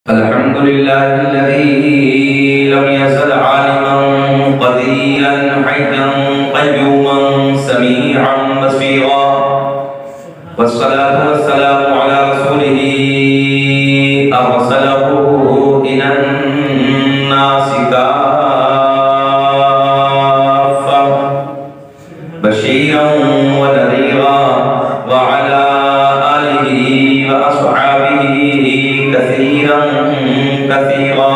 अल्हम्दुलिल्लाहिल्लज़ी lump यज़ल आलिमन क़दियन हय्यन क़य्यूमन समीअन Basira वस्सलातु वस्सलामु अला रसूलिही अरसलहू Elon नासि काफ़्फ़ा बशीरन व नज़ीरा व अला आलिही व अस्हाबिही कसीरन कसीरा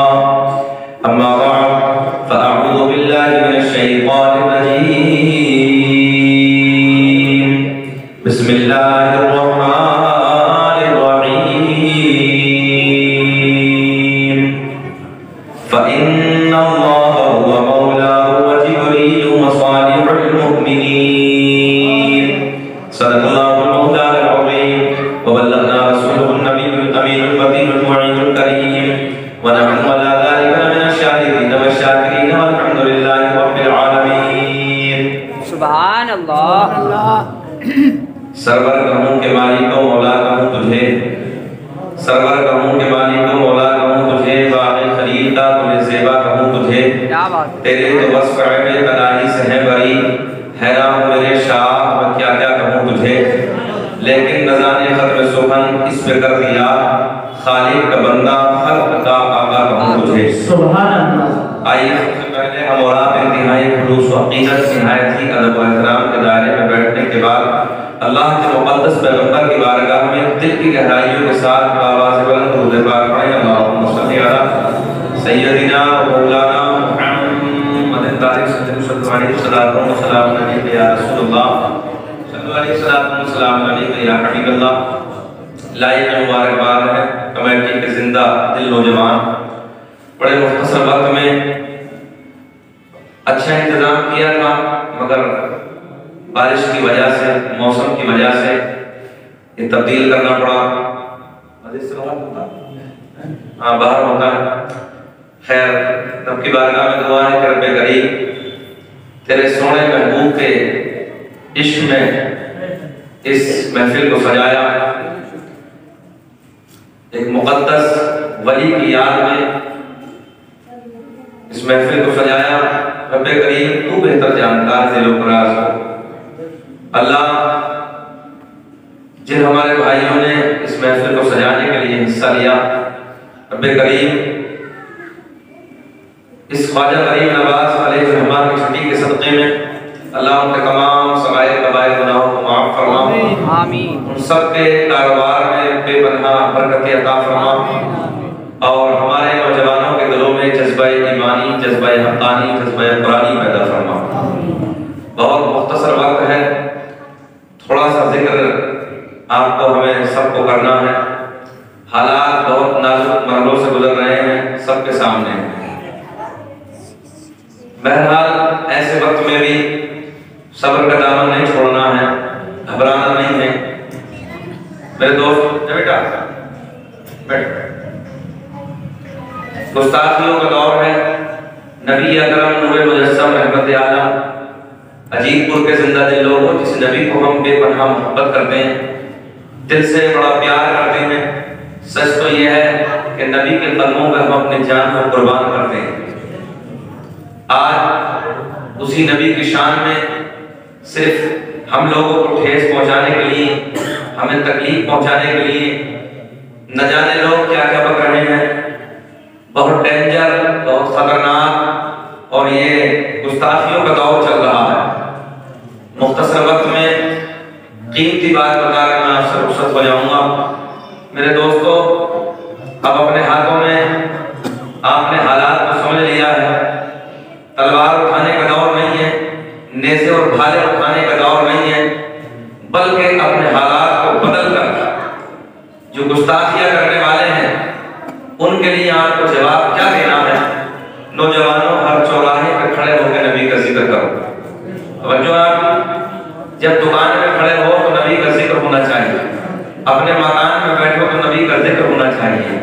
अम्मा बअद फ़अऊज़ु बिल्लाहि मिनश शैतानिर रजीम बिस्मिल्लाहिर रहमानिर रहीम फ़इन्नल्लाहा हुवा मौलाहु व जिब्रीलु व सालिहुल मुअ्मिनीन सल्लल्लाहु मौलाना अज़ीम व बल्लगना रसूलुहुन नबियुल अमीनुल मतीनुल मुईनुल करीम व नहनु अला ज़ालिका मिनश शाहिदीन व शाकिरीन वल्हम्दुलिल्लाहि रब्बिल आलमीन। सुभान अल्लाह। सरवर कहूँ के मालिको मौला कहूँ तुझे, सरवर कहूँ के मालिको मौला कहूँ तुझे, बाग़े खलील का तुझे ज़ेबा कहूँ तुझे। क्या बात। तेरे तो वस्फ़ में तनाही से है बरी, हैरान मेरे शाह मैं क्या क्या कहूँ तुझे। लेकिन नज़ाने ख़त्म सुखन इस पे कर दिया, खालिक का बंदा खल्क़ का आका कहूँ तुझे। सुभान अल्लाह। आइए सबसे पहले हम औरात इंतहाई खुलूस व अक़ीदत निहायत ही अदब व एहतराम के दायरे में बैठने के बाद अल्लाह के मुक़द्दस पैगंबर की बारगाह में दिल की गहराइयों के साथ आवाज़ बुलंद दुरूद पाक पढ़ें। अल्लाहुम्मा सल्लि अला सय्यदिना व मौलाना मुहम्मदिन सल्लल्लाहु अलैहि वसल्लम सलाम अलैका या रसूलल्लाह सल्लल्लाहु अलैहि वसल्लम अलैका या हबीबल्लाह। लाइक मुबारकबाद है कमेटी के जिंदा दिल नौजवान बड़े मुख्तसर वक्त में अच्छा इंतजाम किया था, मगर बारिश की वजह से मौसम की वजह से ये तब्दील करना पड़ा। हाँ बाहर होता है। खैर तब की बारगाह में दुआ है कि रब्बे करीम तेरे सोने महबूब के इश्क में इस महफिल को सजाया, एक मुक़द्दस वली की याद में इस महफिल को सजाया। रब्बे करीम तू बेहतर जानकार दिलो फराज हो। अल्लाह जिन हमारे भाइयों ने इस महफिल को सजाने के लिए हिस्सा लिया, रब्बे करीम इस ख्वाजा गरीब नवाज अलैहिर्रहमान की छुट्टी के सदक़े में अल्लाह उनके तमाम सगायर कबायर गुनाहों को माफ़ फरमा, आमीन। उन सब के कारोबार में बेपनाह बरकत अता फरमा और हमारे नौजवानों के दिलों में जज्बा ईमानी, जज्बा हक़ानी, जज्बा कुरानी पैदा फरमा। बहुत मुख्तसर वक्त है, थोड़ा सा जिक्र आपको हमें सबको करना है। हालात बहुत नाजुक मरहलों से गुजर रहे हैं सबके सामने। बहरहाल ऐसे वक्त में भी सब्र का दामन नहीं छोड़ना है, घबराना नहीं है। मेरे दोस्त बेटा बैठ। गुस्ताखियों का दौर है। नबी अकरम नूरे मुजस्सम रहमत आलम अजीतपुर के जिंदा दिल लोगों जिस नबी को हम बेपनाह मोहब्बत करते हैं, दिल से बड़ा प्यार करते हैं। सच तो यह है कि नबी के कदमों पर हम अपनी जान को कुर्बान करते हैं। आज उसी नबी की शान में सिर्फ हम लोगों को ठेस पहुंचाने के लिए, हमें तकलीफ पहुंचाने के लिए न जाने लोग क्या क्या बक रहे हैं। बहुत डेंजर, बहुत खतरनाक और ये गुस्ताखियों का दौर चल रहा है। मुख्तसर वक्त में कीमती बात बता कर मैं आपसे रुखसत हो जाऊंगा। मेरे दोस्तों, अब अपने हाथों में आपने हालात को समझ लिया है। तलवार उठाने का दौर नहीं है, नेज़े और भाले उठाने का दौर नहीं है, बल्कि अपने हालात को बदल कर जो गुस्ताखियां करने वाले हैं उनके लिए आपको जवाब क्या देना है। नौजवानों, हर चौराहे पर खड़े होकर नबी का जिक्र करो। जो आप जब दुकान में खड़े हो तो नबी का जिक्र होना चाहिए, अपने मकान में बैठो तो नबी का जिक्र होना चाहिए,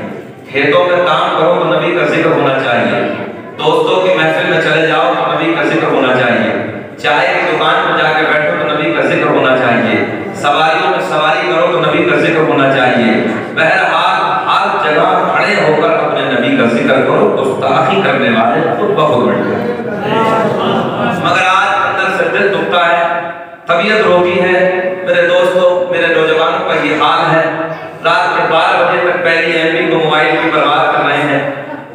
खेतों में काम करो तो नबी का जिक्र होना चाहिए, दोस्तों की महफिल में चले जाओ तो नबी का जिक्र होना चाहिए, चाय की दुकान पर जाकर बैठो तो नबी का जिक्र होना चाहिए, सवारियों में सवारी करो तो नबी का जिक्र होना चाहिए। बहरहाल हर जगह खड़े होकर जिक्र करो, गुस्ताखी करने वाले खुद ब खुद मिट जाएंगे। मगर आज अंदर से दिल दुखता है, तबीयत रोती है। मेरे दोस्तों, मेरे नौजवानों का ये हाल है। रात के 12 बजे तक पहली एमपी को मोबाइल की बर्बाद कर रहे हैं।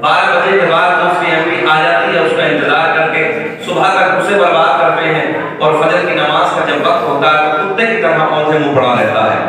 12 बजे के बाद दूसरी एमपी आ जाती है, उसका इंतजार करके सुबह तक उसे बर्बाद करते हैं। और फजर की नमाज का जब वक्त होता है तो कुत्ते की तरह पौधे मुंह पड़ा रहता है।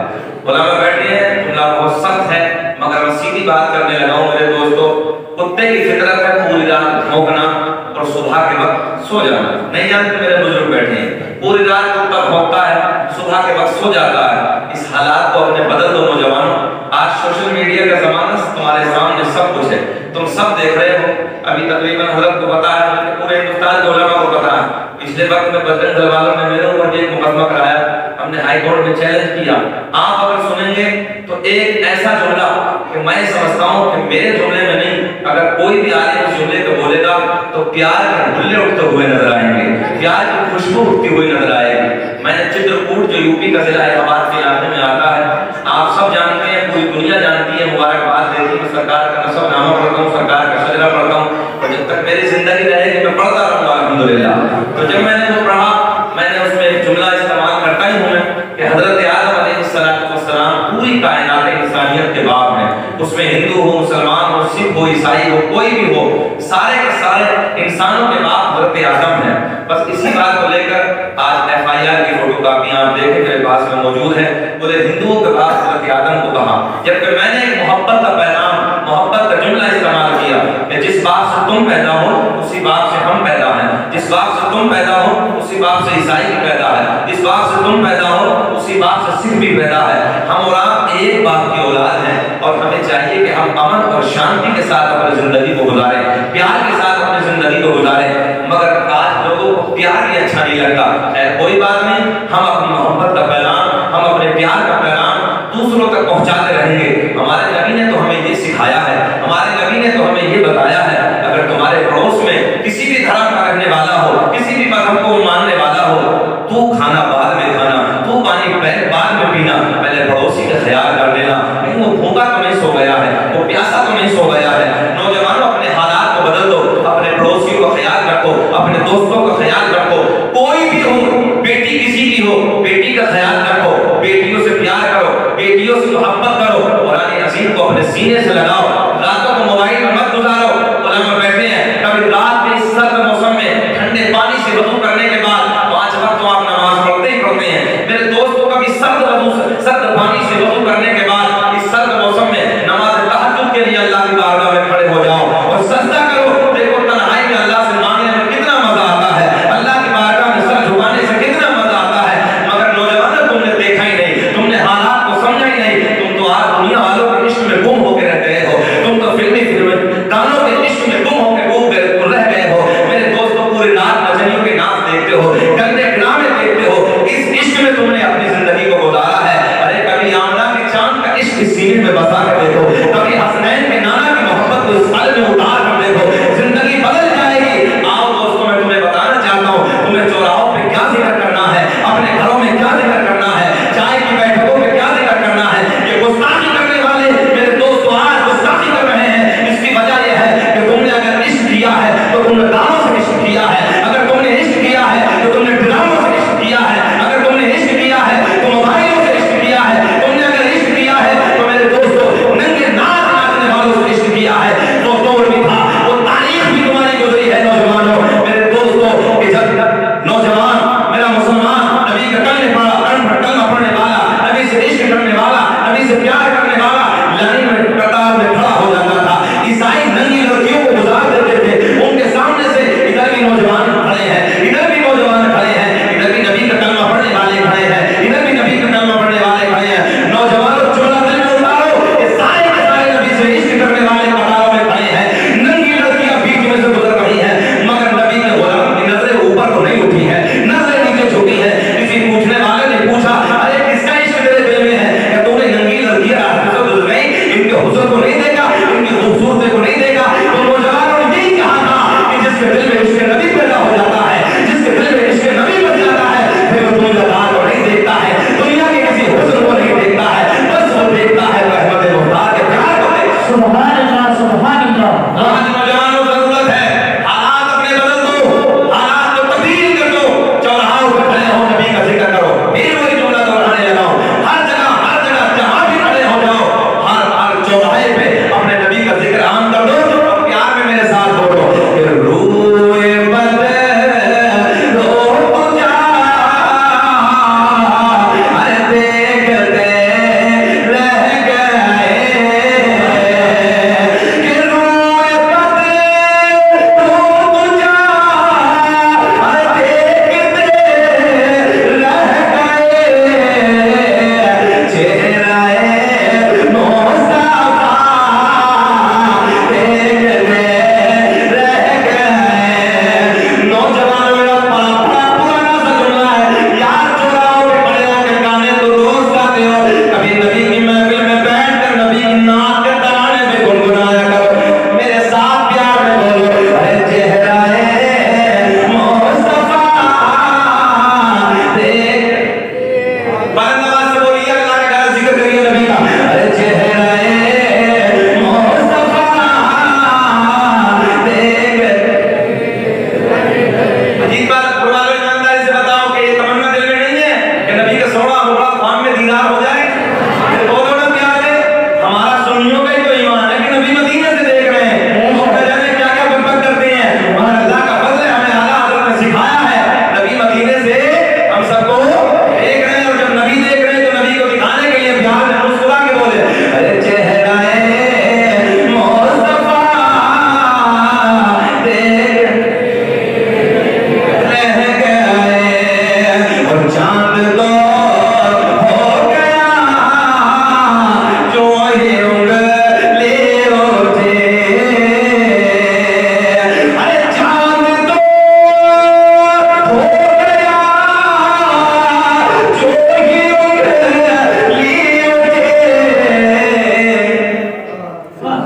उलमा बैठे हैं, जुमला बहुत सख्त है, मगर मैं सीधी बात करने लगा हूं। मेरे दोस्तों, कुत्ते की फितरत है पूरी रात भौंकना और सुबह के वक्त सो जाना। नहीं जानते मेरे बुजुर्ग बैठे हैं, पूरी रात कुत्ता भौंकता है, सुबह के वक्त सो जाता है। इस हालात को अपने बदल दो नौजवानों। आज सोशल मीडिया का जमाना, तुम्हारे सामने सब कुछ है, तुम सब देख रहे हो। अभी तकरीबन हजरत को पता है, पूरे हिंदुस्तान के उलमा को पता है। पिछले वक्त में बजरंग दल वालों ने मेरे ऊपर एक मुकदमा कराया, हमने हाई कोर्ट में चैलेंज किया। आप अगर सुनेंगे तो एक ऐसा जुमला कि मैं समझता हूं कि मेरे जुमले में नहीं, अगर कोई भी आलिम इस जुमले को बोलेगा तो प्यार के ढुल्ले उठते हुए नजर आएंगे, प्यार की खुशबू उठती हुई नजर आएगी। मैंने चित्रकूट, जो यूपी का जिला इलाहाबाद के इलाके में आता है, आप सब जानते हैं, पूरी दुनिया जानती है, मुबारकबाद देती है। सरकार का नसबनामा पढ़ता हूँ, सरकार का शजरा पढ़ता हूँ, और जब तक मेरी जिंदगी रहेगी मैं पढ़ता रहूंगा अल्हम्दुलिल्लाह। तो जब मैंने वो पढ़ा, मैंने उसमें एक जुमला इस्तेमाल करता ही हूँ कि हजरत आदम अलैहिस्सलाम पूरी कायनात इंसानियत के बाप हैं। उसमें हिंदू हो, मुसलमान हो, सिख हो, ईसाई हो, कोई भी हो, सारे के सारे इंसानों के बाप हजरत आदम है। बस इसी बात को लेकर आज FIR की फोटोकॉपी आप देखें, मेरे पास में मौजूद है। बोले हिंदुओं के बाप हजरत आदम को कहा, जबकि मैंने एक मोहब्बत का पैगाम, मोहब्बत का जुमला इस्तेमाल किया कि जिस बाप से तुम पैदा हो उसी बाप से हम पैदा हैं, जिस बाप से तुम पैदा हो उसी बाप से ईसाई भी पैदा है, जिस बाप से तुम पैदा हो उसी बाप से सिख भी पैदा है। हम और आप एक बाप की औलाद हैं और हमें चाहिए कि हम अमन और शांति के साथ अपनी जिंदगी को गुजारें, प्यार के साथ अपनी जिंदगी को गुजारें। मगर आज लोगों को प्यार भी अच्छा नहीं लगता है। कोई बात नहीं, हम अपनी मोहब्बत का पैगाम, हम अपने प्यार का पैगाम दूसरों तक पहुंचाते रहेंगे। हमारे नबी ने तो हमें ये सिखाया है, हमारे नबी ने तो हमें ये बताया है, अगर तुम्हारे पड़ोस में किसी भी धर्म का रहने वाला हो, किसी भी मजहब को मानने वाला हो, तू खाना बाद में खाना, तू पानी बाद में पीना, पहले पड़ोसी का ख्याल कर लेना। नहीं, वो भूखा तो नहीं सो गया है, वो प्यासा तो नहीं सो गया है। नौजवानों, अपने हालात को बदल दो, अपने पड़ोसियों का ख्याल रखो, अपने दोस्तों का ख्याल रखो। कोई भी हो, बेटी किसी की हो, बेटी का ख्याल रखो, बेटियों से प्यार करो, बेटियों से मोहब्बत करो, कुरान अज़ीम को अपने सीने से लगाओ। रातों को मोबाइल में मत गुजारो। उलमा बैठे हैं, कभी रात में इस सर्द मौसम में ठंडे पानी से वज़ू करने के बाद 5 वक्त तो आप नमाज पढ़ते ही पढ़ते हैं। मेरे दोस्तों, कभी सर्द पानी से वज़ू करने के बाद इस सर्द मौसम में नमाज तहज्जुद के लिए अल्लाह की बारगाह में खड़े हो जाओ और सजदा करो। देखो तन्हाई में अल्लाह से मांगने में कितना मजा आता है, अल्लाह की बारगाह में सर झुकाने से कितना मजा आता है। मगर नौजवानों, तुमने देखा ही नहीं, तुमने हालात को समझा ही नहीं। तुम तो आज दुनिया वालों के इश्क में गुम होकर रह गए हो, तुम तो फिल्मी गानों के इश्क में गुम होकर रह गए हो। मेरे दोस्तों, पूरी रात नजरियों के नाच देखते हो, गंदे ड्रामे देखते हो, इस इश्क में तुमने अपनी जिंदगी को गुजारा है। अरे कभी आमना के चांद का इश्क सीने में बसा कर देखो, कभी हसनैन के नाना की मोहब्बत को इस पल में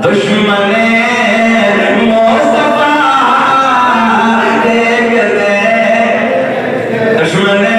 दुश्मने मुस्तफा देख दे, दुश्मने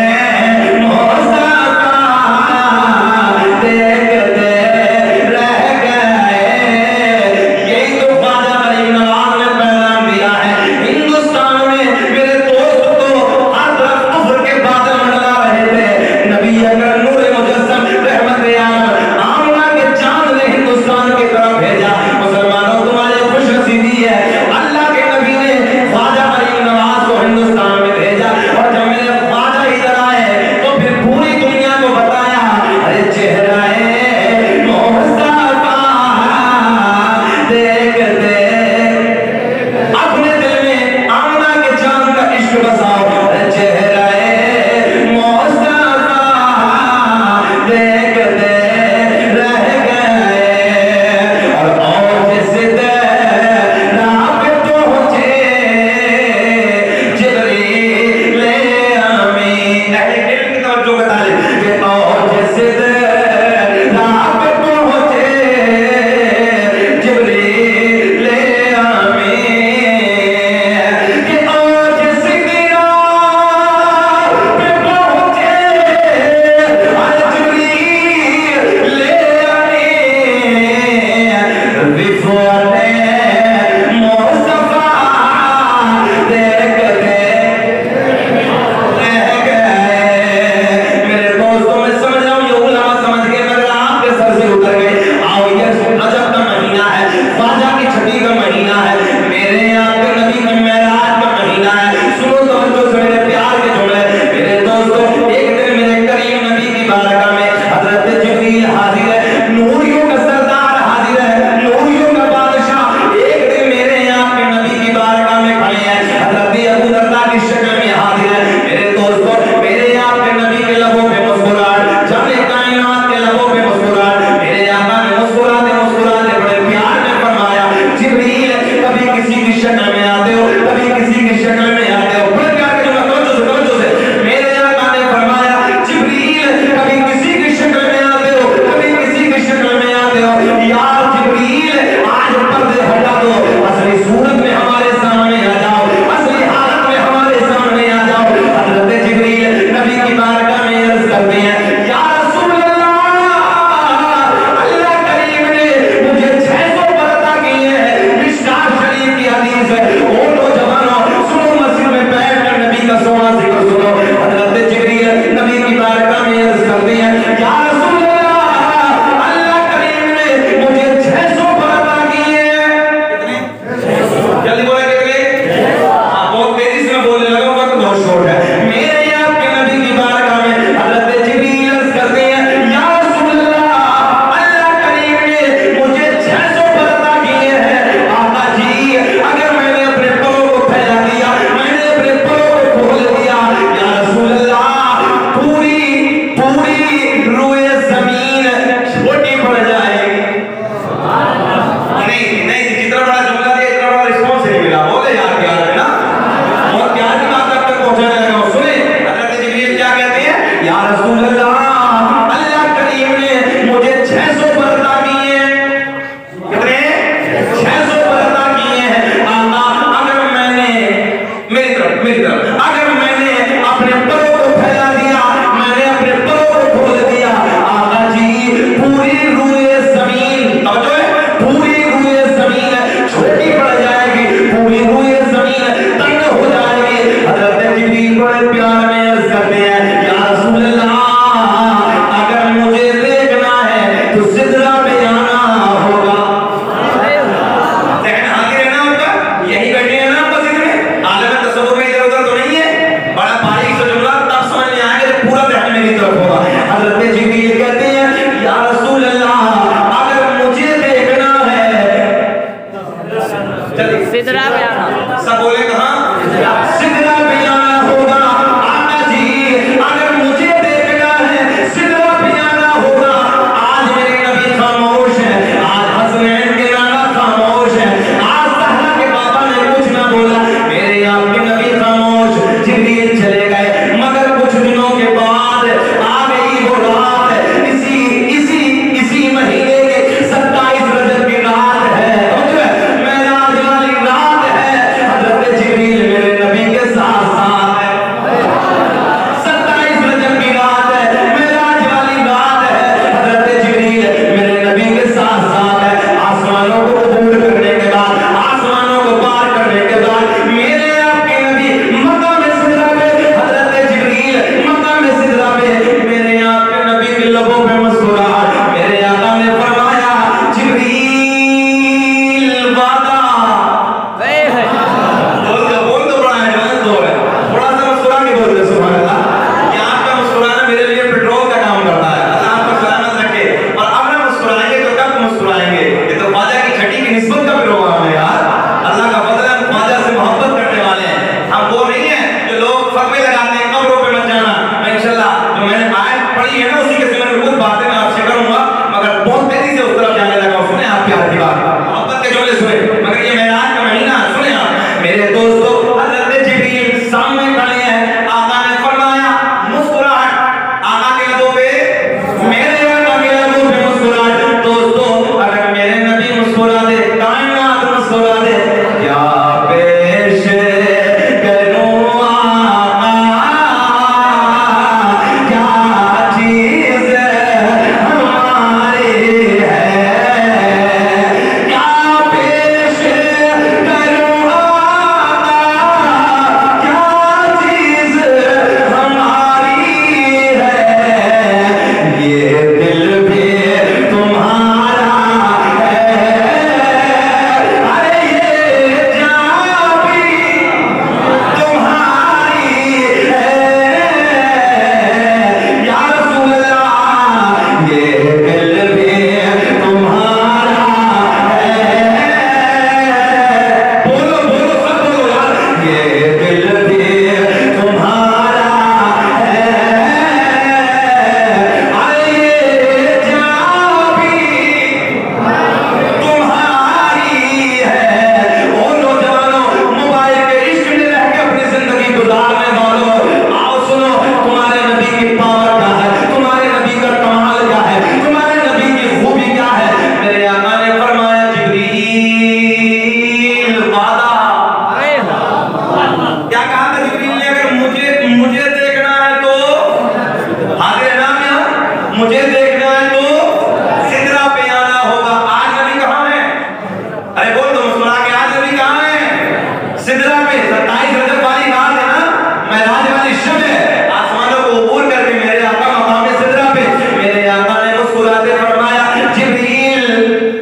सिदरा पे 27 रजब वाली रात है ना, मेराज वाली शब है, आसमानों को अबूर करके मेरे आका मकाम सिदरा पे मेरे आका ने मुस्कुराते फरमाया, जिब्रील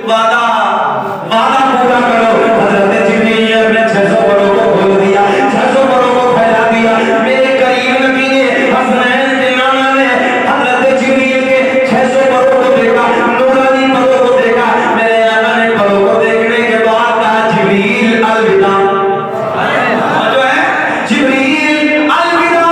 वादा पूरा करो। हजरत जिब्रील ने अपने 600 परों को खोल दिया, 600 परों को फैला दिया। मेरे करीम नबी ने हसनैन के नाना ने हजरत जिब्रील के 600 परों को देखा, नूरानी परों को देखा। मेरे आका ने परों को देखने के बाद कहा, जिब्रील अलविदा। जो है जिब्रील अलविदा,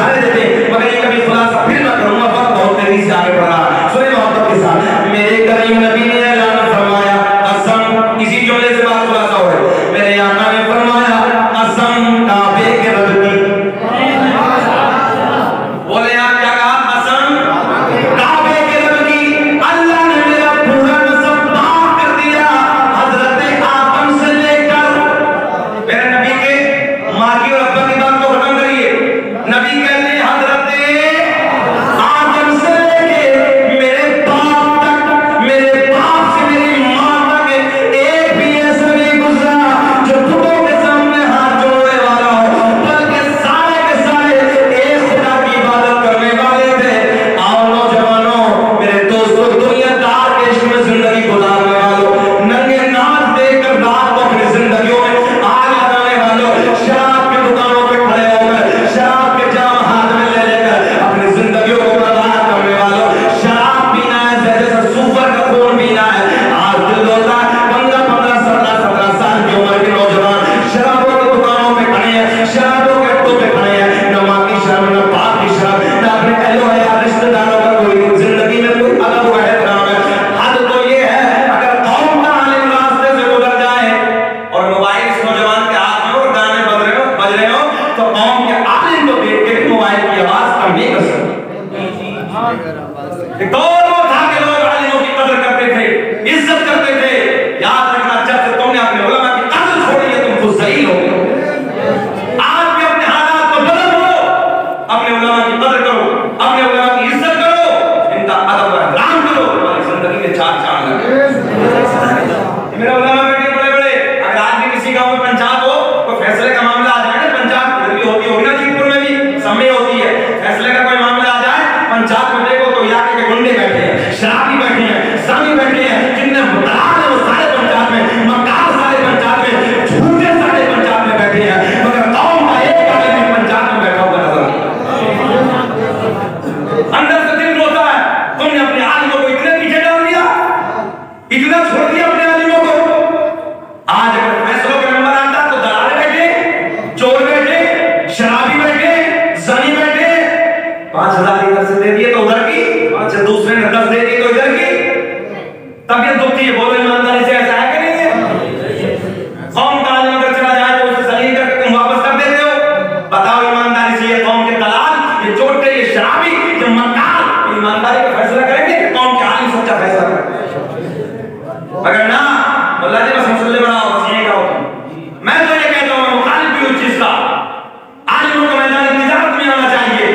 इशारे देते, मगर ये कभी खुलासा फिर मैं करूंगा, वक्त बहुत तेजी से आगे बढ़ रहा है। सुने मोहब्बत के साथ मेरे करीम नबी ने ऐलान फरमाया, कसम, इसी जुमले से बात खुलासा हो है, मेरे आका ने फरमाया कसम काबे के रब की। बोले आप क्या कहा? कसम काबे के रब की, अल्लाह ने मेरा पूरा नस्ब पाक कर दिया, हजरत आदम से लेकर। मेरे नबी के माँ की और अब्बा की बात को खत्म करिए, नबी कहते हैं हजरत आदम से लेके मेरे बाप तक, मेरे बाप से मेरी माँ तक एक भी ऐसा नहीं गुजरा जो खुदों के सामने हाथ जोड़ने वाला हो, बल्कि सारे के सारे एक खुदा की इबादत करने वाले थे। आओ नौजवानों, मेरे दोस्तों, दुनियादार के इश्क में जिंदगी गुजारने वालों, नंगे नाच देकर रात को अपनी जिंदगियों में आग लगाने वालों, शराब की दुकानों पे खड़े होकर शराब के जाम हाथ में ले लेकर अपनी जिंदगियों को बर्बाद करने वालों, शराब पीना है जैसे सुपर का खून पीना है। आज दिल होता है 15-15, 17-17 साल की उम्र के नौजवान शराबों की दुकानों पे खड़े हैं, शराबों के अड्डों पे खड़े हैं, न माँ की शर्म, न बाप की शर्म, न अपने अहलो या रिश्तेदारों का कोई जिंदगी में कोई अदब व एहतराम है। हद तो ये है, अगर कौम का आलिम रास्ते से गुजर जाए और मोबाइल इस नौजवान के हाथ में और गाने बज रहे हो तो कौम के आलिम को देख के मोबाइल की आवाज कम नहीं कर सकते। एक दौर वो था कि लोग आलिमों की कदर करते थे, इज्जत करते थे। याद रखना, जब से तुमने अपने उलमा की कदर छोड़ी है तुम खुद सही हो। आज भी अपने हालात को बदल लो, अपने उलमा की कदर करो, अपने उलमा की इज्जत करो, इनका अदब और एहतराम करो, तुम्हारी जिंदगी में चार चांद लगे। मेरा उलमा बेटे बड़े-बड़े, अगर आज भी किसी गांव में पंचायत हो तो फैसले का मामला आ जाए ना, पंचायत इधर भी होती होगी ना, जीतपुर में भी समय होती है, फैसले का कोई मामला आ जाए पंचायत में देखो तो इलाके के गुंडे बैठे हैं, शराबी बैठे हैं, सामी बैठे हैं, जिनने मुतलाक है वो सारे पंचायत में, मक्कार सारे पंचायत में, झूठे सारे पंचायत में बैठे हैं, मगर कौम का एक आदमी पंचायत में बैठा हुआ नजर नहीं। अंदर से दिल रोता है, तुमने अपने आलिमों को इतने पीछे डाल दिया, इतना छोड़ दिया अपने आलिमों को। आज अगर फैसलों का नंबर आता तो दलाल बैठे, चोर बैठे, शराबी बैठे, जनी बैठे, 5,000 इधर से दे दिए तो उधर की, 5 दूसरे ने 10 दे दिए तो इधर की, तबीयत दुखती है। बोलो ईमानदारी से ऐसा है कि नहीं है? कौम का आलिम अगर चला जाए तो उसे सलीम करके तुम वापस कर देते हो। बताओ ईमानदारी से, ये कौम के दलाल, ये चोटे, ये शराबी, ये मक्कार ईमानदारी का फैसला करेंगे कि कौम के आलिम सच्चा फैसला करेंगे? अगर ना, अल्लाह जी बस मुसल्ले बनाओ, बस यही कहो तुम। मैं तो ये कहता हूँ मुखालिफ भी उस चीज का, आलिमों को मैदान तिजारत में आना चाहिए।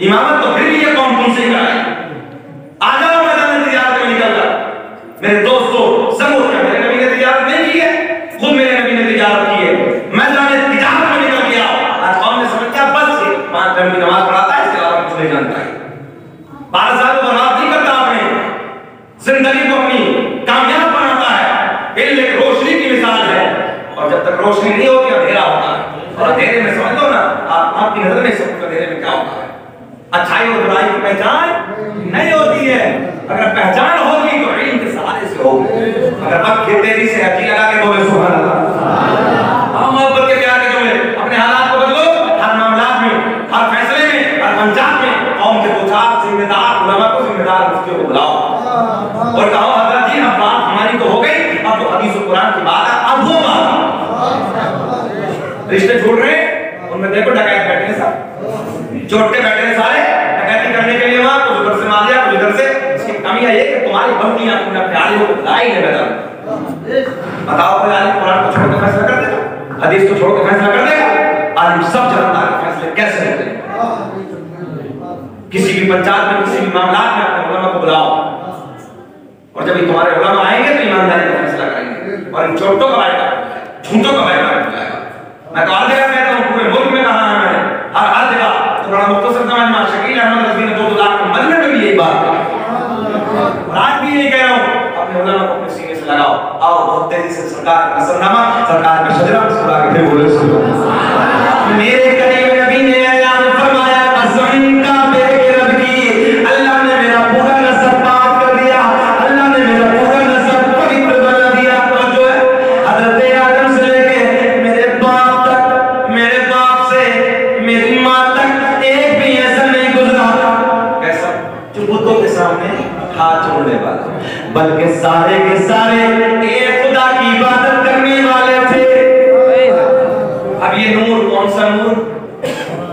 इमामत तो फिर भी ये कौम तुमसे ही कराए, आ जाओ मैदान तिजारत में निकल कर। मेरे दोस्तों, सबूत है, मेरे नबी ने तिजारत नहीं की है, खुद मेरे नबी ने तिजारत की है, मैदान तिजारत में निकल गया। आज कौम ने समझा बस 5 टाइम की नमाज पढ़ाता है, इसके अलावा कुछ नहीं जानता है। 12 साल को बर्बाद नहीं करता आपने, जिंदगी को अपनी कामयाब बनाता है। इल्म एक रोशनी की मिसाल है, और जब तक रोशनी नहीं होती अंधेरा होता है, और अंधेरे में समझ लो ना, आपकी नजर में सब अंधेरे में क्या होता है? अच्छाई और बुराई की पहचान नहीं होती है। अगर पहचान होगी तो इल्म के सहारे से होगी। अगर वक्त के तेजी से हकी लगा के बोले सुभान अल्लाह, हम मोहब्बत के प्यार के जुमले, अपने हालात को बदलो, हर मामलात में, हर फैसले में, हर पंचायत में कौम के दो-चार जिम्मेदार उलमा को, जिम्मेदार मुफ्तियों को बुलाओ और कहो हजरत जी अब बात हमारी तो हो गई, अब तो हदीस और कुरान की बात है, अब वो बात रिश्ते छूट रहे, उनमें देखो डकैत बैठे हैं, सब चोटे बैठे हैं, सारे डकैती करने के लिए वहां, कुछ उधर से मार दिया, कुछ इधर से। इसकी कमी है ये कि तुम्हारी गलतियां तुमने अपने आलिम को लाई है मैदान। बताओ कोई आलिम कुरान को छोड़ के फैसला कर देगा, हदीस को छोड़ के फैसला कर देगा? आलिम सब जानता है फैसले कैसे होते हैं। किसी भी पंचायत में, किसी भी मामला में अपने उलमा को बुलाओ, और जब तुम्हारे उलमा आएंगे तो ईमानदारी का फैसला करेंगे, और इन चोटों का वायदा, झूठों का वायदा हो जाएगा। मैं तो हर जगह कहता हूँ, पूरे मुल्क में कहा है मैंने, हर जगह। तो बड़ा मुख्तसर समझना, शकील अहमद रज़वी ने 2 लाख के मजमे में भी यही बात कही, और आज भी यही कह रहा हूँ, अपने उलमा को अपने सीने से लगाओ। आओ बहुत तेजी से सरकार का असरनामा, सरकार का शजरा मुस्कुरा के फिर बोले सुभान। मेरे करीम नबी ने ऐलान फरमाया, कसम काबे के रब की, अल्लाह ने मेरा पूरा नस्ब पाक कर दिया, अल्लाह ने मेरा पूरा नस्ब पवित्र बना दिया। तो जो है हजरत आदम से लेके मेरे बाप तक, मेरे बाप से मेरी माँ तक एक हाथ जोड़ने वाले, बल्कि सारे के सारे एक खुदा की इबादत करने वाले थे। अब ये नूर कौन सा नूर?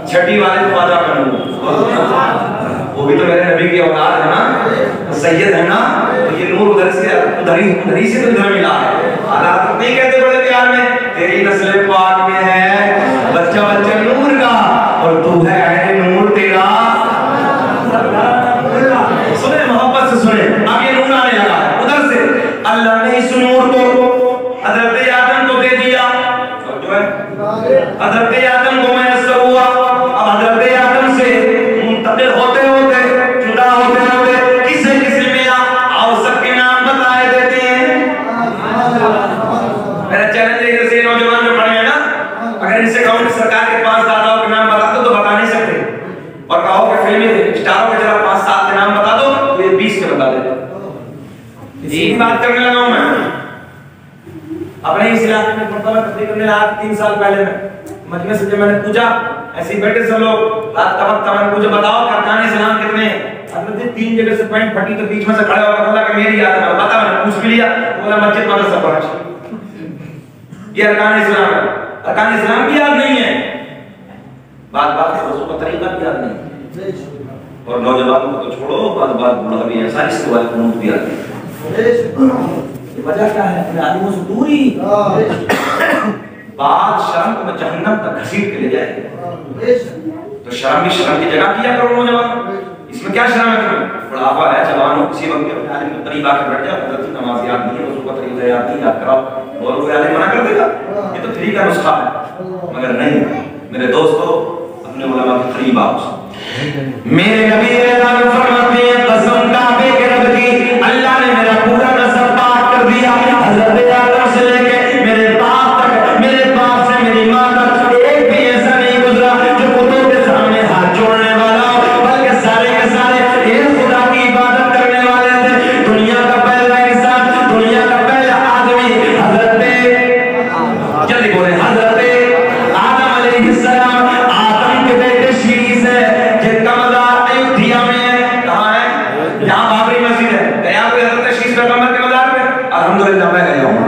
छठी वाले ख्वाजा का नूर, वो भी तो मेरे नबी की औलाद है ना, सैयद है ना, तो ये नूर उधर से तो इधर मिला है। हालात नहीं कहते बड़े प्यार में, तेरी नस्ल पाक में है बच्चा बच्चा नूर का, और तू है ऐने नूर तेरा। सुने मोहब्बत से सुने, अब ये नूर आने लगा है उधर से। अल्लाह ने इस नूर को हजरत आदम को दे दिया, और जो है हजरत आदम को मैसर हुआ। अब हजरत आदम से मुंतकिल होते होते, जुदा होते होते किसे किसे मिला, और सबके नाम बताए देते हैं। मेरा चैलेंज है इधर से नौजवान जो पढ़े हैं ना, अगर इनसे कहूं कि सरकार के 5 दादाओं के नाम बता दो तो बता नहीं सकते, और कहो कि फिल्मी स्टारों के जरा 5-7 के नाम बता दो तो ये 20 के बता देते। इसी की बात करने लगा हूं मैं। अपने इस इलाके में फुटबॉल तकरीर करने लगा 3 साल पहले में मजमे से जब मैंने पूछा, ऐसे बैठे सब लोग रात तबक मैंने पूछा बताओ अरकान इस्लाम कितने हैं? हजरत 3 जगह से पॉइंट फटी तो बीच में से खड़ा होकर बोला कि मेरी याद है, बता। मैंने पूछ भी लिया, बोला मस्जिद मदरसा पढ़ा, ये अरकान इस्लाम है। अरकान इस्लाम की याद नहीं है, बात रोज़ों का तरीका भी याद नहीं, और नौजवानों को तो छोड़ो, बात बूढ़ा भी है, सारी से वाले कुनूत भी आती है। वजह क्या है? अपने आदमियों से दूरी। बात शर्म को जहन्नम तक घसीट के ले जाए, तो शर्म भी शर्म की जगह किया करो नौजवान। इसमें क्या शर्म है? तुम्हें बुढ़ापा है, जवान हो, किसी वक्त अपने आदमी को करीब आके बैठ जाओ, हजरत नमाज याद नहीं है, रोज़ों का तरीका याद नहीं, याद कराओ, और कोई आदमी मना कर देगा, ये तो फ्री का नुस्खा है। मगर नहीं मेरे दोस्तों, अपने उलमा के करीब आओ। मेरे नबी ऐलान फरमाते हैं, कसम काबे के रब की, अल्लाह ने मेरा पूरा नस्ल पाक कर दिया, हजरत आदम से लेके मेरे बाप तक, मेरे बाप से मेरी माँ तक एक भी ऐसा नहीं गुजरा जो कुतुब के सामने हाथ जोड़ने वाला हो, बल्कि सारे के सारे एक खुदा की इबादत करने वाले थे। दुनिया का पहला इंसान, दुनिया का पहला आदमी हजरत, जल्दी बोले, हजरत आदम अलैहिस्सलाम, आदम के बेटे शीश है, जिनका मज़ार अयोध्या में है। कहाँ है? यहाँ बाबरी मस्जिद है, गया कोई हजरत शीश पैगंबर के मज़ार पे? अल्हम्दुलिल्लाह मैं गया हूँ।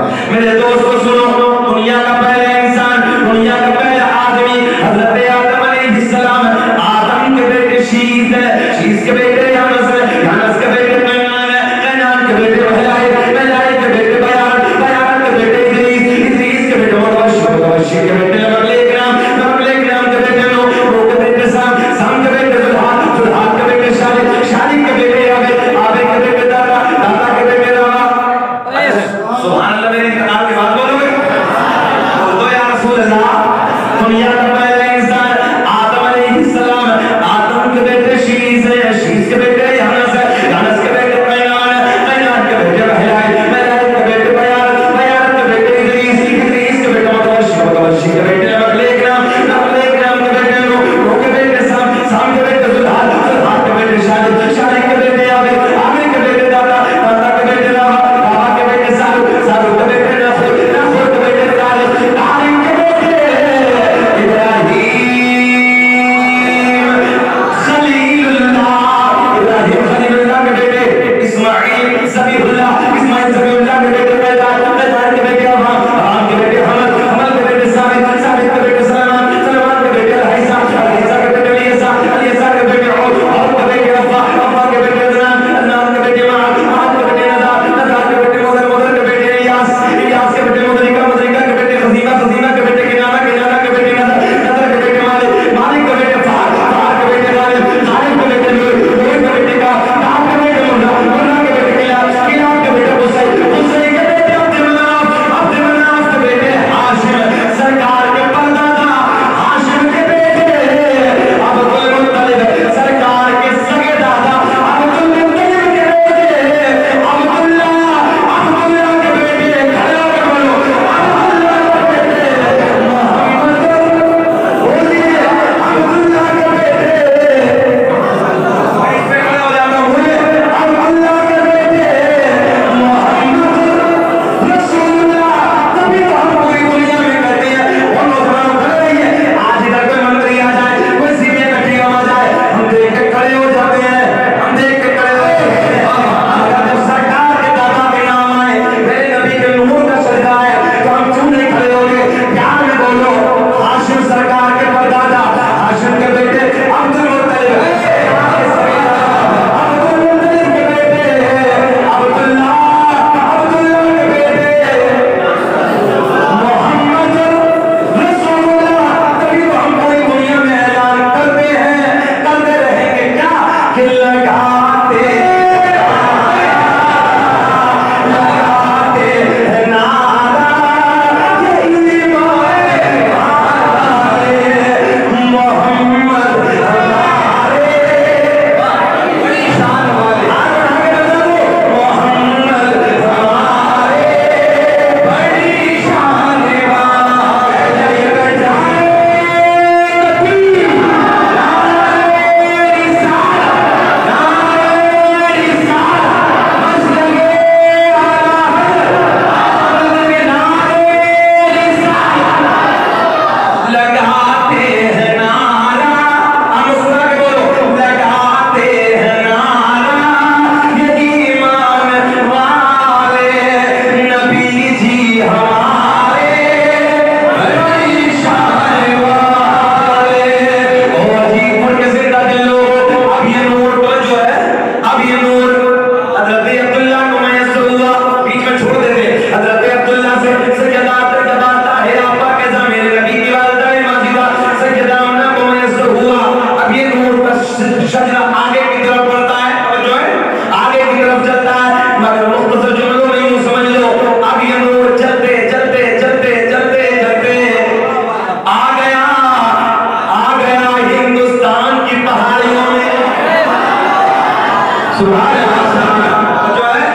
सुभान अल्लाह। जो है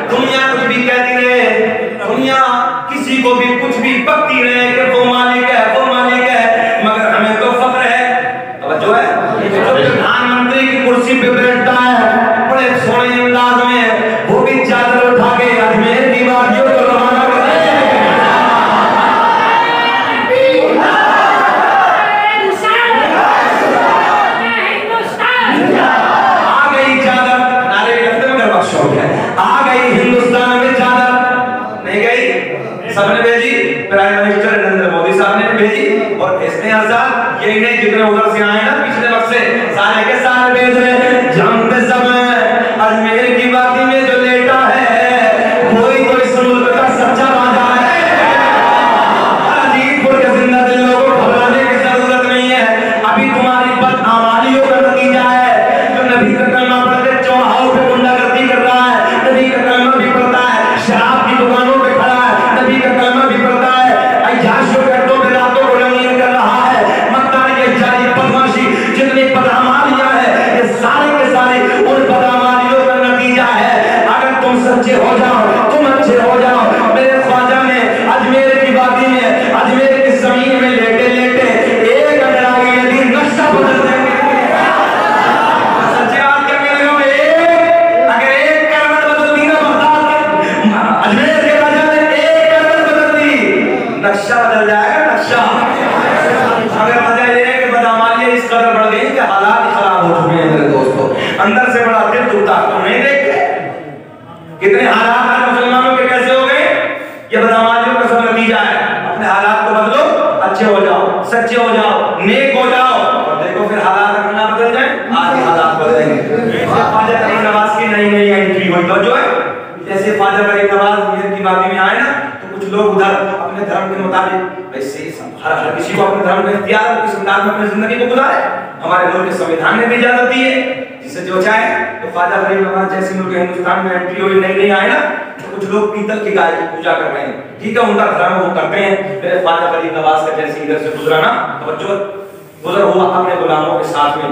दुनिया कुछ भी कहती रहे, दुनिया किसी को भी कुछ भी बकती रहे कि वो मालिक है, वो मालिक है, मगर हमें तो फख्र है। अब जो है जो प्रधानमंत्री की कुर्सी पे बैठता है बड़े सोने अंदाज में, वो भी चादर उठा के अजमेर की वादियों को रवाना कर रहे हैं। आ गई चादर, नारे भी लगते मगर बख्श हो गया। आ गई हिंदुस्तान में चादर, नहीं गई, सबने भेजी, प्राइम मिनिस्टर नरेंद्र मोदी साहब ने भेजी और भेजते हैं हजार, यही नहीं जितने उधर से आए ना पिछले वक्त से सारे के सारे भेज रहे। जम पे सब अजमेर की वादी में जो लेटा है वही तो इस मुल्क का सच्चा राजा है। अजीतपुर के जिंदा दिल लोगों को घबराने की जरूरत नहीं है, अभी तुम्हारी बदआमालियों का नतीजा है। जो नबी का कलमा पढ़ते चौराहों पे गुंडागर्दी कर रहा है, नबी का कलमा भी पढ़ता है, शराब की दुकानों पे खड़ा है, नबी का कलमा भी पढ़ता है, अय्याशियों के अड्डों पे रातों को रंगीन कर रहा है, मक्कारी के जारी बदमाशी जितनी बदआमालियां है ये सारे के सारे उन बदआमालियों का नतीजा है। अगर तुम सच्चे हो जाओ, तुम अच्छे हो जाओ, मेरे ख्वाजा ने अजमेर की वादी में, अजमेर की जमीन में लेटे लेटे एक अंडरागी नदी नक्शा बदल देंगे। सच्ची बात करने लगा मैं, अगर एक करवट बदलती ना बगदाद के अजमेर के राजा ने एक करवट बदल दी, नक्शा बदल जाएगा, नक्शा। अगर वजह ये है कि बदआमालियां इस कदर बढ़ गई कि हालात खराब हो चुके हैं मेरे दोस्तों, अंदर से बड़ा दिल दुखता है। तुम नहीं देखते कितने हालात आज मुसलमानों के कैसे हो गए? ये बदआमालियों का सब नतीजा है। अपने हालात को बदलो, अच्छे हो जाओ, सच्चे हो जाओ, नेक हो जाओ, और देखो फिर हालात अगर ना बदल जाए, आज ही हालात बदलेंगे। ख्वाजा करीम नवाज की नई नई एंट्री हुई तो जो है जैसे ख्वाजा करीम नवाज अजमेर की वादी में आए ना, तो कुछ लोग उधर अपने धर्म के मुताबिक ऐसे हर किसी को अपने धर्म का इख्तियार है, किस अंदाज में अपनी जिंदगी को गुजारे। हमारे मुल्क के संविधान ने भी इजाजत दी है, जिसे जो चाहे। तो ख्वाजा करीम नवाज जैसे मुल्क हिंदुस्तान में एंट्री हुई, नई नई आए ना, तो कुछ लोग पीतल की गाय की पूजा कर रहे हैं। ठीक है, उनका धर्म वो करते हैं। मेरे ख्वाजा करीम नवाज का जैसे इधर से गुजरा ना, तो गुजर हुआ अपने गुलामों के साथ में।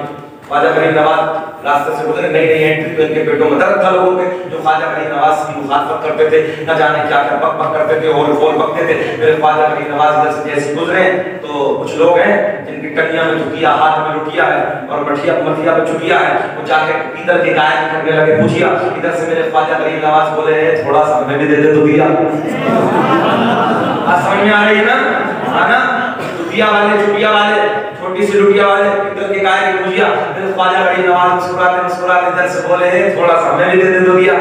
ख्वाजा करीम नवाज रास्ते से गुजरे, नई नई एंट्री तो इनके पेटों में दर्द था लोगों के, जो ख्वाजा करीम नवाज की मुखालफत करते थे, न जाने क्या क्या बक बक करते थे और बोल बकते थे। मेरे ख्वाजा करीम नवाज इधर से जैसे गुजरे तो कुछ लोग हैं जिनकी कन्या में चुकिया, हाथ में लुटिया है और मठिया पे चुकिया है, वो जाके पीतल के गाय करने लगे पूछिया। इधर से मेरे ख्वाजा करीम नवाज बोले थोड़ा सा हमें भी दे दे तो दिया। समझ में आ रही है ना? आना चुकिया वाले छोटी सी लुटिया वाले पीतल के गाय की पूछिया। मेरे ख्वाजा करीम नवाज मुस्कुराते इधर से बोले थोड़ा सा हमें भी दे दे तो दिया।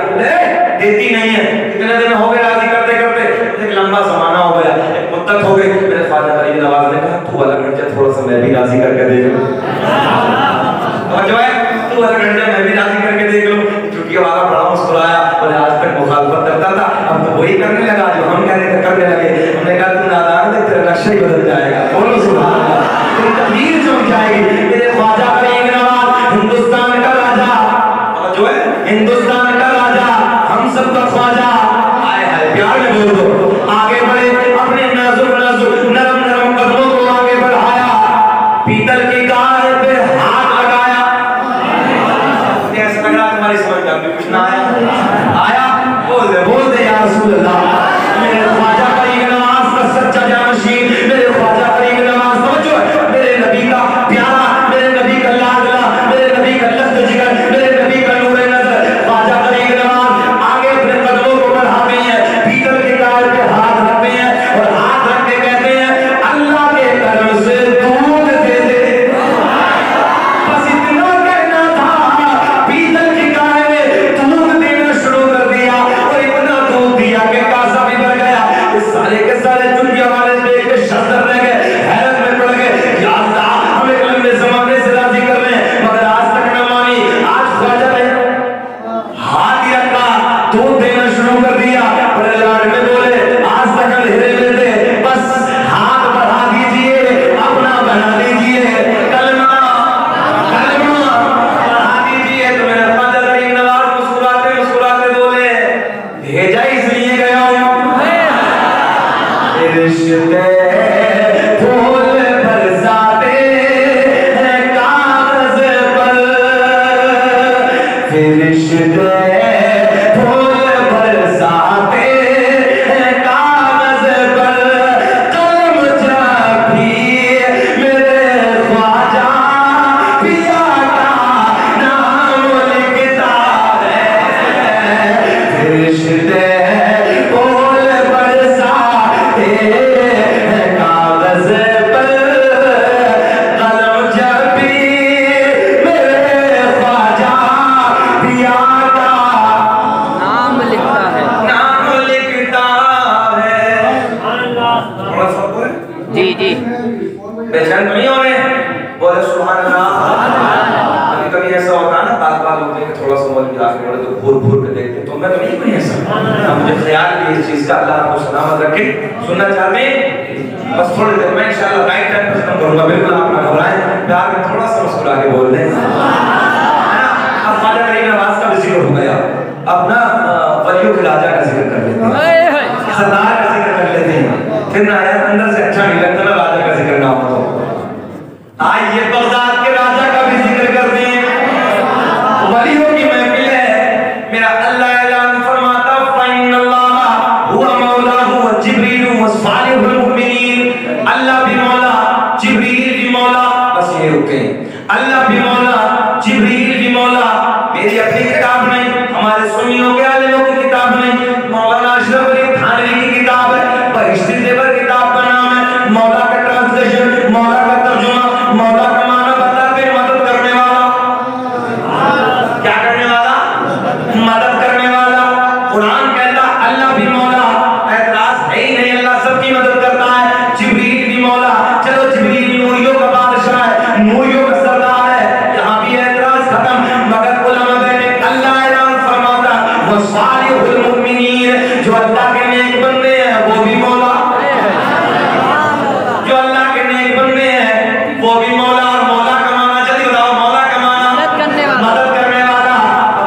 देती नहीं है, कितने दिन हो गए राजी करते करते, एक लंबा जमाना हो गया, एक मुद्दत हो गई। मेरे ख्वाजा करीम नवाज ने कहा तू वाला घंटा थोड़ा सा मैं भी राजी करके दे लूं। और जो है तू वाला घंटा मैं भी राजी करके देख लूं। चुटिया वाला बड़ा मुस्कुराया, बोले आज तक मुखालफत करता था, अब तो वही करने लगा जो हम कहते थे करने लगे। हमने कहा तू नादान है, तेरा नक्शा ही बदल जाएगा। बोलो सुभान अल्लाह, तेरी तकदीर चमक जाएगी। मेरे ख्वाजा करीम नवाज हिंदुस्तान का राजा, और जो है हिंदुस्तान का राजा, हम सब का ख्वाजा। हाय हाय प्यार में बोल दो। आगे बढ़े, अपने नाजुक नरम नरम कदमों को आगे बढ़ाया, पीतल की गाय पे हाथ लगाया, फरिश्ते फूल बरसाते हैं कागज पर, कलम जब भी मेरे ख्वाजा पिया का नाम लिखता है। फरिश्ते फूल बरसाते हैं कागज पर, कलम जब भी मेरे ख्वाजा पिया का नाम लिखता है। नाम लिखता है। थोड़ा सा बोले जी जी। बेचैन तो नहीं हो रहे? बोले सुभान अल्लाह। कभी कभी ऐसा होता है ना, बात होते हैं कि थोड़ा सा मौलवी आके बोले तो घूर घूर के देखते, तो मैं तो नहीं कोई ऐसा। मुझे ख्याल भी इस चीज का, अल्लाह आपको सलामत रखे। सुनना चाहते हैं? बस थोड़ी देर में इंशाल्लाह राइट टाइम पे खत्म करूंगा, बिल्कुल आप ना घबराएं। प्यार में थोड़ा सा मुस्कुरा के बोल दें। अब ख्वाजा करीम नवाज का भी जिक्र हो गया, अब ना वलियों के राजा का जिक्र कर लेते हैं, सरदार का जिक्र कर लेते हैं। फिर ना यार अंदर से अच्छा नहीं लगता ना राजा का जिक्र ना हो तो। आइए बगदाद के राजा का भी जिक्र करते हैं। वलियों की महफिल है। मेरा अल्लाह ऐलान फरमाता फइन्नल्लाह हुवा मौलाहु व जिब्रील व सालिहुल मुमिनीन। अल्लाह भी मौला, जिब्रील भी मौला। बस ये रुके। अल्लाह भी मौला, जिब्रील भी मौला। मेरी अपनी किताब नहीं, हमारे सुन्नियों के आलिमों की किताब नहीं, मौलाना अशरफ अली थानवी की किताब है। बहिश्ती ज़ेवर किताब का नाम है। मौला का ट्रांसलेशन, मौला का तर्जुमा, मौला का माना बताते, मदद करने वाला। क्या करने वाला? मदद करने वाला। कुरान कहता अल्लाह भी मौला, एतराज है ही नहीं, अल्लाह सबकी मदद करता है। जिब्रील भी मौला, चलो जिब्रील नूरियों का बादशाह है, नूरियों का सरदार है, यहाँ भी एतराज खत्म। मगर उलमा बैठे, अल्लाह ऐलान फरमाता वो सालिहुल मुमिनीन, जो अल्लाह के नेक बंदे हैं वो भी मौला, जो अल्लाह के नेक बंदे हैं वो भी मौला। और मौला का माना जल्दी बताओ, मौला का माना मदद करने वाला। मदद करने वाला।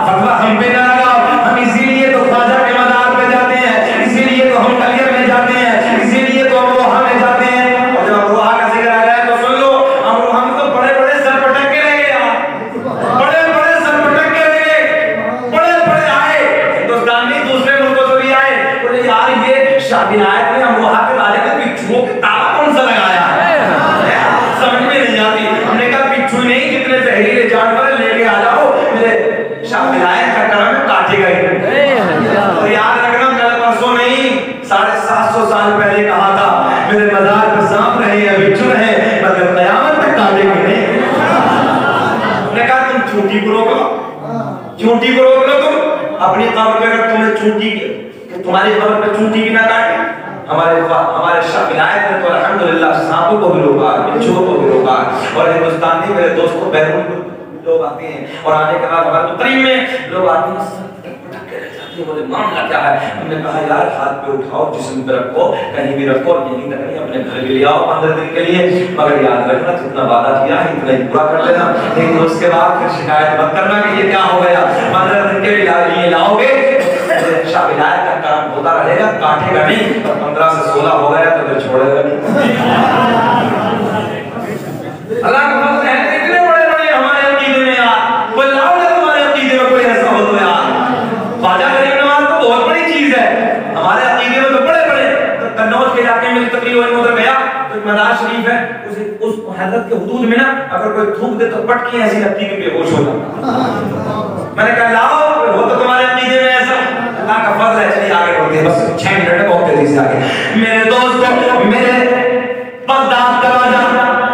फतवा हम पे ना लगाओ, हम इसीलिए तो ख्वाजा के मदार पे जाते हैं, इसीलिए तो हम कलियर में जाते हैं, इसीलिए तो हम रोहा में जाते हैं। और जब रोहा का जिक्र आ गया तो सुन लो, हम तो बड़े बड़े सर पटक के रह गए यार, बड़े बड़े सर पटक के रह गए, बड़े बड़े आए हिंदुस्तान में, दूसरे मुल्कों से भी आए, बोले यार ये शाबिनायत में हम रोहा के राजा के बिच्छुओं के ताला कौन सा लगाया है? समझ में नहीं आती। हमने कहा बिच्छू नहीं, जितने जहरीले जानवर लेके आ जाओ, मेरे शाबिनायत का करम है, काटेगा ही। तो याद रखना, कल परसों नहीं 750 साल पहले कहा था मेरे मजार पे सांप रहे या बिच्छू रहे, मगर कयामत तक काटेंगे नहीं। हमने कहा तुम चूंटी को रोक लो, चूंटी को रोक लो तुम अपनी कब्र पे। अगर तुम्हें चूंटी तुम्हारी कब्र पे चूंटी भी ना काटे, हमारे शाबिनायत ने तो अल्हम्दुलिल्लाह सांपों को भी रोका, बिच्छुओं को भी रोका। और हिंदुस्तान में मेरे दोस्तों बैरून लोग आते हैं, और आने के बाद हमारे तकरीब में लोग आते हैं, बोले मामला क्या है? हमने कहा यार हाथ पे उठाओ, जिस्म पे रखो, कहीं भी रखो, यहीं तक नहीं अपने घर भी ले आओ 15 दिन के लिए। मगर याद रखना जितना वादा किया है इतना ही पूरा कर लेना, लेकिन उसके बाद फिर शिकायत मत करना कि ये क्या हो गया। 15 दिन के लिए लाओगे, शाबिनायत का काम होता रहेगा, काटेगा नहीं। और 15 से 16 हो गया तो फिर छोड़ेगा नहीं। अल्लाह का फजल है, इतने बड़े बड़े हमारे अकीदे में यार, कोई लाओ ना तुम्हारे अकीदे में कोई ऐसा हो तो यार। ख्वाजा गरीब नवाज तो बहुत बड़ी चीज है हमारे अकीदे में, तो बड़े बड़े। कन्नौज के इलाके में तकरीर हुई, उधर गया तो मजार शरीफ है, उस हजरत के हुदूद में ना अगर कोई थूक दे तो पटकी ऐसी लगती कि बेहोश हो जाता। मैंने कहा लाओ, वो तो तुम्हारे अकीदे में ऐसा। अल्लाह का फजल है। चलिए आगे बढ़ते हैं, बस 6 मिनट है, बहुत तेजी से आगे। मेरे दोस्तों, मेरे बगदाद का राजा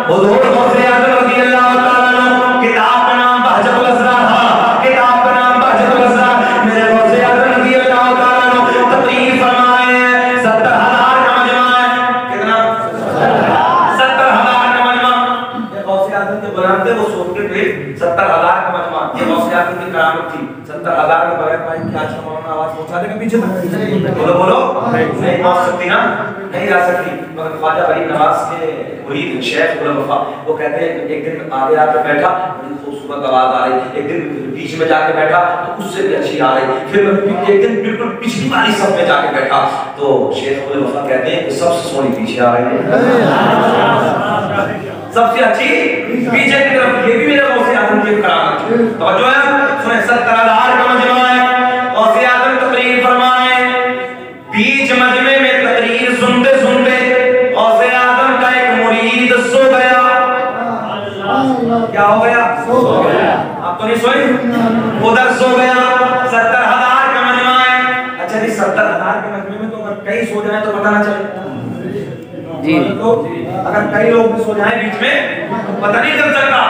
हुजूर गौसे आज़म रज़ी अल्लाह तआला अन्हु, किताब का नाम बहजतुल असरार था, किताब का नाम बहजतुल असरार। मेरे गौसे आज़म रज़ी अल्लाह तआला अन्हु तकरीर फरमाए 70,000 का मजमा है। कितना? 70,000 का मजमा। ये गौसे आज़म के गुलाम थे, वो सोचते थे 70,000 का मजमा, ये गौसे आज़म की करामत थी। 70,000 में बगैर माइक की आज का आवाज पहुंचा देगा पीछे तक। बोलो बोलो, नहीं पहुंच सकती ना, नहीं जा सकती। मगर ख्वाजा गरीब नवाज के मुरीद शेख गुलाम वफा वो कहते हैं एक दिन आगे आके बैठा, बड़ी खूबसूरत आवाज आ रही, एक दिन बीच में जाके बैठा तो उससे भी अच्छी आ रही, फिर एक दिन बिल्कुल पिछली वाली सब में जाके बैठा तो शेख गुलाम वफा कहते हैं कि सबसे सोनी पीछे आ रही है, सबसे अच्छी पीछे की तरफ। ये भी मेरे गौसे आज़म की करामत है। तवज्जो है, सुने 70,000 आप तो नहीं सोए, उधर सो गया। 70,000 का मजमा है। अच्छा जी, 70,000 के मजमे में तो अगर कई सो जाए तो पता ना चले जी। तो अगर कई लोग भी सो जाए बीच में तो पता नहीं चल सकता।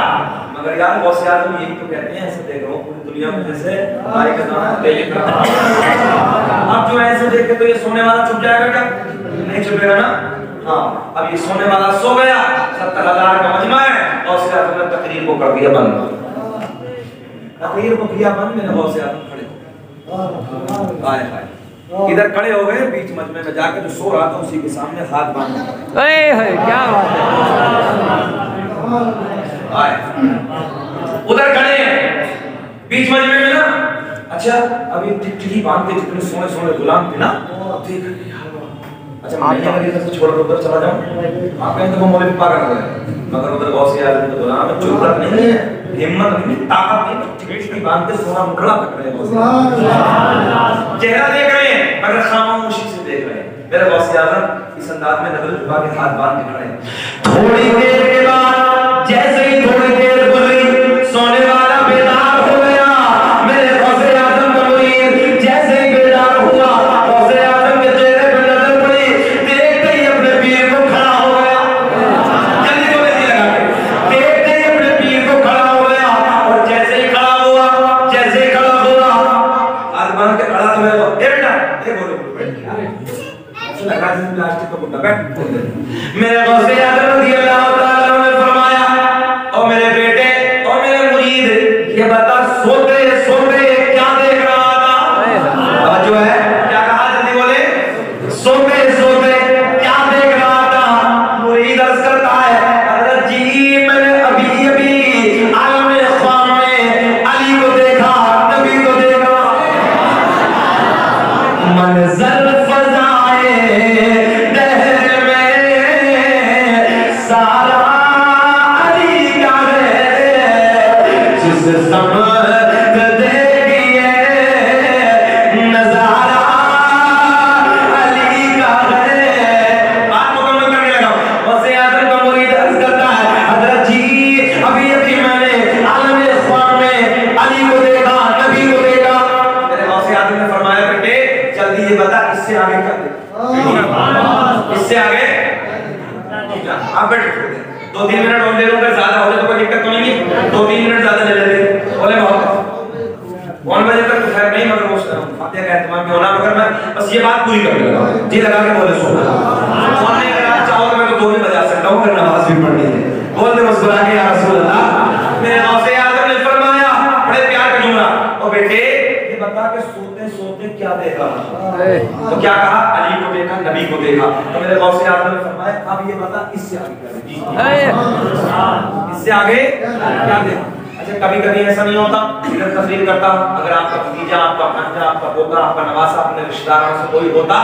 मगर यार बहुत से आदमी यही तो कहते हैं, ऐसे देख रहा हूँ पूरी दुनिया में जैसे हमारे का नाम तेल लिख रहा है। अब जो ऐसे देख के तो ये सोने वाला छुप जाएगा क्या? नहीं छुपेगा ना। हाँ, अब ये सोने वाला सो गया, 70,000 का मजमा है, और उसके बाद हमने तकरीर को कर दिया बंद। तकरीर को किया बंद, मैंने बहुत से आदमी खड़े आए आए इधर खड़े हो गए, बीच मजमे में जाकर जो सो रहा था उसी के सामने हाथ बांध क्या बात है। आए उधर खड़े हैं बीच मजमे में ना। अच्छा, अभी टिकटिकी बांध के जितने सोने सोने गुलाम थे ना, देख अच्छा मैं अगर इधर से छोड़ उधर चला जाऊं, आप कहें तो वो मौलवी पागल हो गया। मगर उधर बहुत से आदमी तो गुलाम है, जुर्रत नहीं है, हिम्मत नहीं, ताकत नहीं, टिकटिकी बांध के सोना मुकड़ा पकड़ रहे हैं, चेहरा देख रहे हैं मगर खामोशी से देख रहे हैं। मेरे बहुत से आदम इस अंदाज में नजर झुका के हाथ बांध के खड़े हैं। थोड़ी देर के बाद जैसे ही थोड़ी देर गुजरी, सोने वाला बेदार हो गया। मेरे गौसे आजम का मुरीद जैसे ही बेदार हुआ, गौसे आजम के चेहरे पर नजर पड़ी, देखते ही अपने पीर को खड़ा हो गया। जल्दी बोले जी लगा के, देखते ही अपने पीर को खड़ा हो गया। और जैसे ही खड़ा हुआ, हाथ बांध के खड़ा तो मैं बेटा ये बोलो लगा दी प्लास्टिक का बुड्ढा बैठ। मेरे गौसे आजम रज़ी अल्लाह ताला ने फरमाया, ओ मेरे बेटे, ओ मेरे मुरीद, ये बता सोते सोते क्या देख रहा था? जो है क्या कहा, जल्दी बोले, सोते सोते क्या देख रहा था? मुरीद अर्ज करता है, हज़रत जी मैंने अभी अभी आलम ख्वाब में अली को देखा, नबी को देखा। मंजर फजाए दहर में सारा अली का है, जिस समत देखिए नजारा अली का है। बात मुकम्मल करने लगा। वैसे आदम का मुरीद अर्ज करता है, हज़रत जी अभी अभी मैंने आलम ख्वाब में अली को देखा, नबी को देखा। मेरे वैसे आदम ने फरमाया, बेटे जल्दी ये बता इससे आगे क्या दे, इससे आगे आप बैठ 2-3 मिनट और दे दूंगा, ज्यादा हो जाए तो कोई दिक्कत तो नहीं है, 2-3 मिनट ज्यादा ले लेते बोले बहुत 1 बजे तक तो खैर नहीं, मगर वो फातिहा का एहतमाम भी होना, मगर मैं बस ये बात पूरी करने लगा जी लगा के बोले सो फोन नहीं करना चाहो तो मैं तो 2 भी बजा सकता हूँ, फिर नमाज भी पढ़नी है। बोलते मुस्कुरा के या रसूल अल्लाह। मेरे गौसे आज़म ने फरमाया बड़े प्यार का जुमला, ओ बेटे ये बता के सोते सोते क्या देखा? तो क्या कहा? अली को देखा, नबी को देखा। तो मेरे गौसे आज़म ने फरमाया, अब ये बता इससे आगे क्या देखा? इससे आगे क्या देखा? अच्छा कभी कभी ऐसा नहीं होता, इधर तस्वीर करता हूं, अगर आपका भतीजा, आपका भांजा, आपका पोता, आपका नवासा, अपने रिश्तेदारों से कोई होता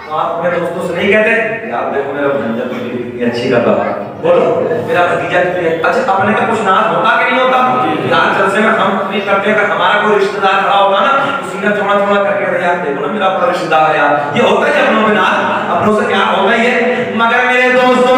तो आप अपने दोस्तों से नहीं कहते यार देखो मेरा भांजा कितनी अच्छी कर रहा है, बोलो मेरा भतीजा कितनी अच्छा। अपने का कुछ नाज होता कि नहीं होता? यार जलसे में हम नहीं करते, अगर हमारा कोई रिश्तेदार खड़ा होता ना सीना चौड़ा चौड़ा करके यार देखो ना मेरा अपना रिश्तेदार है यार, ये होता है अपनों में नाज, अपनों से प्यार होता ही है। मगर मेरे दोस्तों